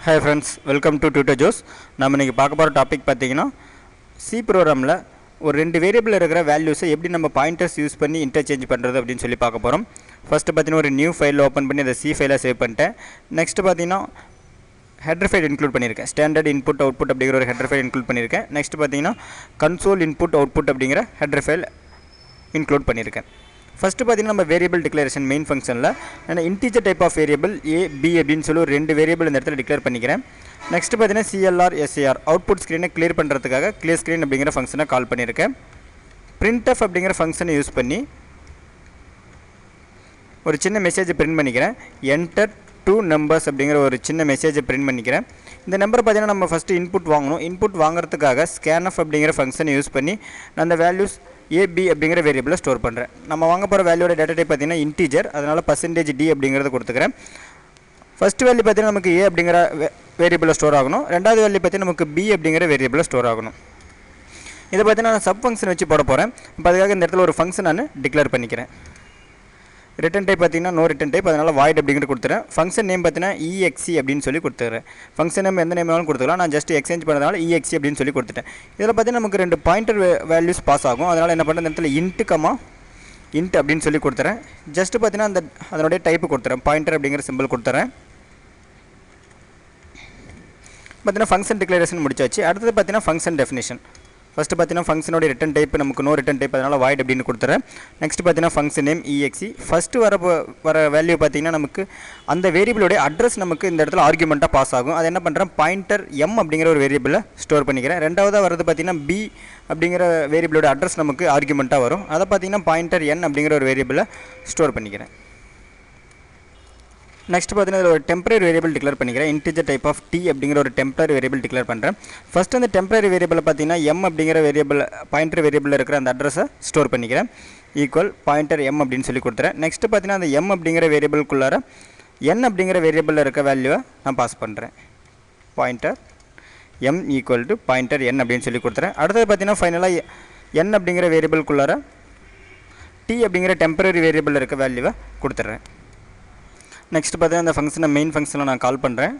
Hi friends, welcome to Tutor Joes. நம்ம இன்னைக்கு பார்க்க போற டாபிக் பாத்தீங்கன்னா C ப்ரோகிராம்ல ஒரு ரெண்டு வேரியபிள் இருக்கிற வேல்யூஸை எப்படி நம்ம பாயிண்டர்ஸ் யூஸ் பண்ணி இன்டர்சேஞ்ச் பண்றது அப்படினு சொல்லி பார்க்க போறோம். ஃபர்ஸ்ட் பாத்தீங்கன்னா ஒரு நியூ ஃபைல் ஓபன் பண்ணி அந்த C ஃபைலை சேவ் பண்ணிட்டேன். நெக்ஸ்ட் பாத்தீங்கன்னா ஹெடர் ஃபைல் இன்க்ளூட் பண்ணிருக்கேன். ஸ்டாண்டர்ட் இன்புட் அவுட்புட் அப்படிங்கிற ஒரு ஹெடர் ஃபைல் இன்க்ளூட் பண்ணிருக்கேன். நெக்ஸ்ட் பாத்தீங்கன்னா கன்சோல் இன்புட் அவுட்புட் அப்படிங்கிற ஹெடர் ஃபைல் இன்க்ளூட் பண்ணிருக்கேன். First பாத்தீங்கன்னா நம்ம வேரியபிள் டிக்ளரேஷன் மெயின் ஃபங்க்ஷன்ல நான் integer type of variable a b அப்படினு சொல்லி ரெண்டு வேரியபிள் இந்த இடத்துல டிக்ளேர் பண்ணிக்கிறேன். நெக்ஸ்ட் பாத்தீங்கன்னா clr sar அவுட்புட் ஸ்கிரீனை கிளியர் பண்றதுக்காக clear screen அப்படிங்கற ஃபங்க்ஷனை கால் பண்ணிருக்கேன். printf அப்படிங்கற ஃபங்க்ஷனை யூஸ் பண்ணி ஒரு சின்ன மெசேஜ் பிரிண்ட் பண்ணிக்கிறேன். enter two numbers அப்படிங்கற ஒரு சின்ன மெசேஜ் பிரிண்ட் பண்ணிக்கிறேன். இந்த நம்பர் பாத்தீங்கன்னா நம்ம ஃபர்ஸ்ட் இன்புட் வாங்கணும். இன்புட் வாங்குறதுக்காக scanf அப்படிங்கற ஃபங்க்ஷனை யூஸ் பண்ணி நான் அந்த வேல்யூஸ் a b அப்படிங்கற வேரியபிளை ஸ்டோர் பண்றேன். நம்ம வாங்க போற வேல்யூவோட டேட்டா டைப் பாத்தீங்கன்னா இன்டிஜர். அதனால %d அப்படிங்கறத கொடுத்துக்கறேன். ஃபர்ஸ்ட் வேல்யூ பாத்தீங்கன்னா நமக்கு a அப்படிங்கற வேரியபிள்ல ஸ்டோர் ஆகணும். இரண்டாவது வேல்யூ பாத்தீங்கன்னா நமக்கு b அப்படிங்கற வேரியபிள்ல ஸ்டோர் ஆகணும். இத பாத்தீங்கன்னா நான் சப் ஃபங்க்ஷன் வச்சு போட போறேன். இப்போ அதுக்காக இந்த இடத்துல ஒரு ஃபங்க்ஷன் நான் டிக்ளேர் பண்ணிக்கிறேன். ரிட்டர்ன் டைப் பாத்தீங்கன்னா நோ ரிட்டர்ன் டைப், அதனால void அப்படிங்கறது கொடுத்துறேன். ஃபங்க்ஷன் நேம் பாத்தீங்கன்னா exe அப்படினு சொல்லி கொடுத்துறேன். ஃபங்க்ஷன் நேம் எந்த நேம் வேணாலும் கொடுத்துக்கலாம். நான் ஜஸ்ட் எக்ஸ்சேஞ்ச் பண்ணதனால exe அப்படினு சொல்லி கொடுத்துட்டேன். இதல பாத்தீங்கன்னா நமக்கு ரெண்டு பாயிண்டர் வேல்யூஸ் பாஸ் ஆகும். அதனால என்ன பண்றேன், இந்த இடத்துல int அப்படினு சொல்லி கொடுத்துறேன். ஜஸ்ட் பாத்தீங்கன்னா அதனுடைய டைப் கொடுத்துறேன். பாயிண்டர் அப்படிங்கற சிம்பல் கொடுத்துறேன். பாத்தீங்கன்னா ஃபங்க்ஷன் டிக்ளரேஷன் முடிச்சாச்சு. அடுத்து பாத்தீங்கன்னா ஃபங்க்ஷன் டெஃபினிஷன். First பாத்தீங்கன்னா ஃபங்க்ஷனோட ரிட்டர்ன் டைப் நமக்கு நோ ரிட்டர்ன் டைப், அதனால void அப்படினு கொடுத்துறேன். நெக்ஸ்ட் பாத்தீங்கன்னா ஃபங்க்ஷன் நேம் exe. ஃபர்ஸ்ட் வர வேல்யூ பாத்தீங்கன்னா நமக்கு அந்த வேரியபிளோட அட்ரஸ் நமக்கு இந்த இடத்துல ஆர்குமெண்டா பாஸ் ஆகும். அது என்ன பண்றேன், பாயிண்டர் m அப்படிங்கற ஒரு வேரியபிளை ஸ்டோர் பண்ணிக்கிறேன். இரண்டாவதா வரது பாத்தீங்கன்னா b அப்படிங்கற வேரியபிளோட அட்ரஸ் நமக்கு ஆர்குமெண்டா வரும். அத பாத்தீங்கன்னா பாயிண்டர் n அப்படிங்கற ஒரு வேரியபிளை ஸ்டோர் பண்ணிக்கிறேன். நெக்ஸ்ட் பாத்தீங்கன்னா ஒரு டெம்பரரி வேரியபிள் டிக்ளேர் பண்ணிக்கிறேன். இன்டிஜர் டைப் ஆஃப் t அப்படிங்கற ஒரு டெம்பரரி வேரியபிள் டிக்ளேர் பண்றேன். ஃபர்ஸ்ட் அந்த டெம்பரரி வேரியபிளை பாத்தீங்கன்னா m அப்படிங்கற வேரியபிள் பாயிண்டர் வேரியபிள்ல இருக்கிற அந்த அட்ரஸை ஸ்டோர் பண்ணிக்கிறேன். ஈக்குவல் பாயிண்டர் m அப்படினு சொல்லி கொடுத்துறேன். நெக்ஸ்ட் பாத்தீங்கன்னா அந்த m அப்படிங்கற வேரியபிள்க்குள்ளார n அப்படிங்கற வேரியபிள்ல இருக்க வேல்யூவை நான் பாஸ் பண்றேன். Pointer m equal to pointer n அப்படினு சொல்லி கொடுத்துறேன். அடுத்து பாத்தீங்கன்னா ஃபைனலா n அப்படிங்கற வேரியபிள்க்குள்ளார t அப்படிங்கற டெம்பரரி வேரியபிள்ல இருக்க வேல்யூவை கொடுத்துறேன். நெக்ஸ்ட் பாத்தீங்கன்னா அந்த ஃபங்க்ஷனை மெயின் ஃபங்க்ஷனை நான் கால் பண்றேன்.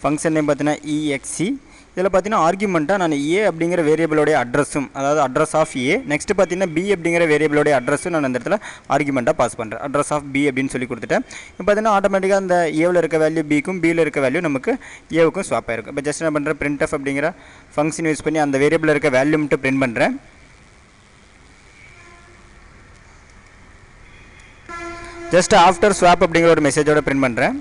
ஃபங்க்ஷன் நேம் பாத்தீங்கன்னா exe. இதல பாத்தீங்கன்னா ஆர்குமெண்டா நான் a அப்படிங்கற வேரியபிளோட அட்ரஸும், அதாவது அட்ரஸ் ஆஃப் a, நெக்ஸ்ட் பாத்தீங்கன்னா b அப்படிங்கற வேரியபிளோட அட்ரஸும் நான் இந்த இடத்துல ஆர்குமெண்டா பாஸ் பண்றேன். அட்ரஸ் ஆஃப் b அப்படினு சொல்லி கொடுத்துட்டேன். இப்போ பாத்தீங்கன்னா ஆட்டோமேட்டிக்கா அந்த a ல இருக்க வேல்யூ b க்கும் b ல இருக்க வேல்யூ நமக்கு a க்கும் ஸ்வாப் ஆயிருக்கும். இப்போ ஜஸ்ட் என்ன பண்றேன், printf அப்படிங்கற ஃபங்க்ஷன் யூஸ் பண்ணி அந்த வேரியபிள்ல இருக்க வேல்யூ மட்டும் பிரிண்ட் பண்றேன். ஜஸ்ட் ஆஃப்டர் ஸ்வாப் அப்படிங்கற ஒரு மெசேஜோட பிரிண்ட் பண்றேன்.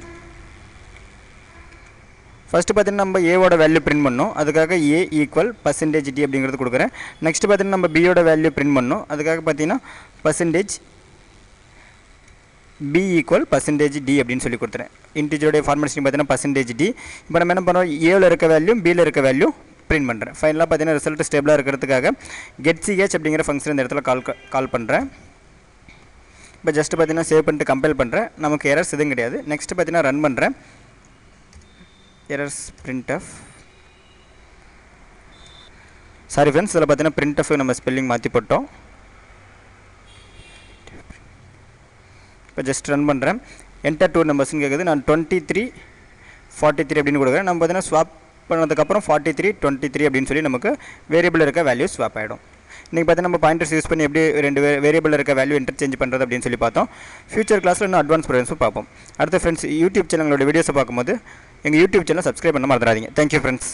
ஃபர்ஸ்ட் பாத்தீங்கன்னா நம்ம a ஓட வேல்யூ பிரிண்ட் பண்ணனும். அதுக்காக a ஈக்குவல் %d அப்படிங்கறது கொடுக்கிறேன். நெக்ஸ்ட் பாத்தீங்கன்னா நம்ம b ஓட வேல்யூ பிரிண்ட் பண்ணனும். அதுக்காக பாத்தீங்கன்னா %b ஈக்குவல் %d அப்படினு சொல்லி கொடுத்துறேன். இன்டிஜரோட ஃபார்மேட் பாத்தீங்கன்னா %d. இப்போ நம்ம என்ன பண்றோம், a ல இருக்க வேல்யூ b ல இருக்க வேல்யூ பிரிண்ட் பண்றேன். ஃபைனலா பாத்தீங்கன்னா ரிசல்ட் ஸ்டேபிளா இருக்கிறதுக்காக getch அப்படிங்கற ஃபங்க்ஷன் இந்த இடத்துல கால் பண்றேன். இப்போ ஜஸ்ட் பாத்தீங்கன்னா சேவ் பண்ணிட்டு கம்பைல் பண்றேன். நமக்கு எரர்ஸ் எதுவும் கிடையாது. நெக்ஸ்ட் பாத்தீங்கன்னா ரன் பண்றேன். Errors printf. சாரி फ्रेंड्स, இதல பாத்தீங்கன்னா printf நம்ம ஸ்பெல்லிங் மாத்தி போட்டோம். இப்போ ஜஸ்ட் ரன் பண்றேன். enter two numbers னு கேக்குது. நான் 23 43 அப்படினு கொடுக்கிறேன். நம்ம பாத்தீங்கன்னா ஸ்வாப் பண்ணதுக்கு அப்புறம் 43 23 அப்படினு சொல்லி நமக்கு வேரியபிள்ல இருக்க வேல்யூ ஸ்வாப் ஆயிடும். இன்னைக்கு பாத்தீங்கன்னா நம்ம பாயிண்டர்ஸ் யூஸ் பண்ணி எப்படி ரெண்டு வேரியபிள்ல இருக்க வேல்யூ இன்டர்சேஞ்ச் பண்றது அப்படினு சொல்லி பார்த்தோம். ஃபியூச்சர் கிளாஸ்ல இன்னும் அட்வான்ஸ் ப்ரோக்ராம்ஸ் பார்ப்போம். அடுத்து फ्रेंड्स யூடியூப் சேனலோட வீடியோஸ் பாக்கும்போது எங்க யூடியூப் சேனலை சப்ஸ்கிரைப் பண்ண மறந்துடாதீங்க. Thank you friends.